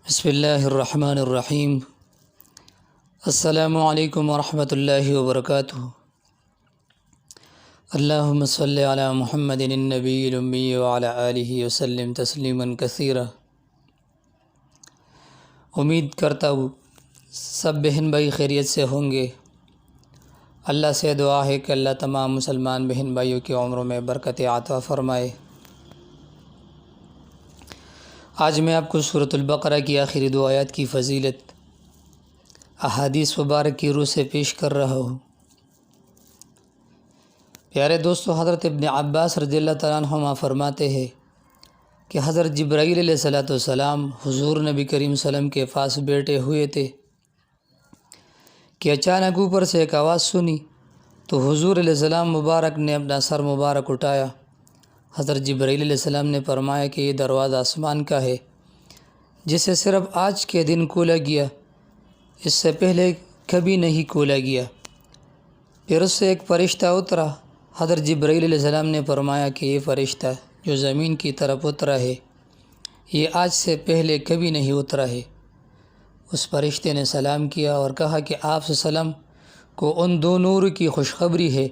بسم اللہ الرحمن الرحیم۔ السلام علیکم ورحمۃ اللہ وبرکاتہ۔ اللہم صلی علی محمد النبی الامی وعلی آلہ وسلم تسلیما کثیرا۔ امید کرتا ہوں سب بہن بھائی خیریت سے ہوں گے۔ اللہ سے دعا ہے کہ اللہ تمام مسلمان بہن بھائیوں کی عمروں میں برکت عطا فرمائے۔ آج میں آپ کو سورۃ البقرہ کی آخری دو آیات کی فضیلت احادیث مبارک کی روح سے پیش کر رہا ہوں۔ پیارے دوستو، حضرت ابن عباس رضی اللہ تعالیٰ عنہما فرماتے ہیں کہ حضرت جبرائیل علیہ السلام حضور نبی کریم صلی اللہ علیہ وسلم کے پاس بیٹھے ہوئے تھے کہ اچانک اوپر سے ایک آواز سنی تو حضور علیہ السلام مبارک نے اپنا سر مبارک اٹھایا۔ حضرت جبرائیل علیہ السلام نے فرمایا کہ یہ دروازہ آسمان کا ہے جسے صرف آج کے دن کھولا گیا، اس سے پہلے کبھی نہیں کھولا گیا۔ پھر اس سے ایک فرشتہ اترا۔ حضرت جبرائیل علیہ السلام نے فرمایا کہ یہ فرشتہ جو زمین کی طرف اترا ہے یہ آج سے پہلے کبھی نہیں اترا ہے۔ اس فرشتے نے سلام کیا اور کہا کہ آپ صلی اللہ علیہ وسلم کو ان دو نور کی خوشخبری ہے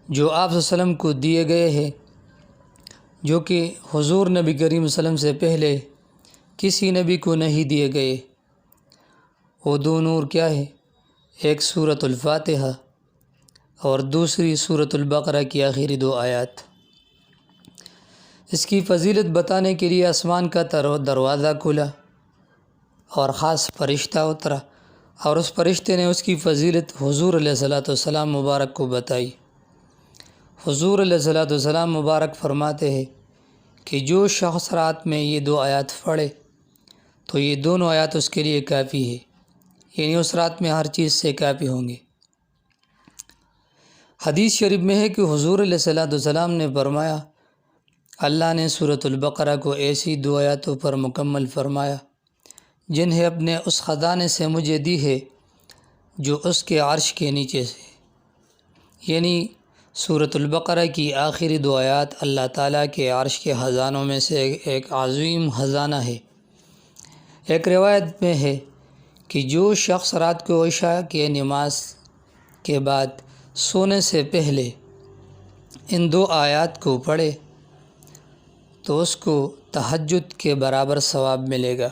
جو آپ صلی اللہ علیہ وسلم کو دیے گئے ہیں، جو کہ حضور نبی کریم صلی اللہ علیہ وسلم سے پہلے کسی نبی کو نہیں دیے گئے۔ وہ دو نور کیا ہے؟ ایک سورۃ الفاتحہ اور دوسری سورۃ البقرہ کی آخری دو آیات۔ اس کی فضیلت بتانے کے لیے آسمان کا دروازہ کھلا اور خاص فرشتہ اترا، اور اس فرشتے نے اس کی فضیلت حضور علیہ السلام مبارک کو بتائی۔ حضور علیہ السلام مبارک فرماتے ہیں کہ جو شخص رات میں یہ دو آیات پڑھے تو یہ دونوں آیات اس کے لیے کافی ہے، یعنی اس رات میں ہر چیز سے کافی ہوں گے۔ حدیث شریف میں ہے کہ حضور علیہ السلام نے فرمایا اللہ نے سورۃ البقرہ کو ایسی دو آیاتوں پر مکمل فرمایا جنہیں اپنے اس خزانے سے مجھے دی ہے جو اس کے عرش کے نیچے سے، یعنی سورۃ البقرہ کی آخری دو آیات اللہ تعالیٰ کے عرش کے خزانوں میں سے ایک عظیم خزانہ ہے۔ ایک روایت میں ہے کہ جو شخص رات کو عشاء کے نماز کے بعد سونے سے پہلے ان دو آیات کو پڑھے تو اس کو تہجد کے برابر ثواب ملے گا۔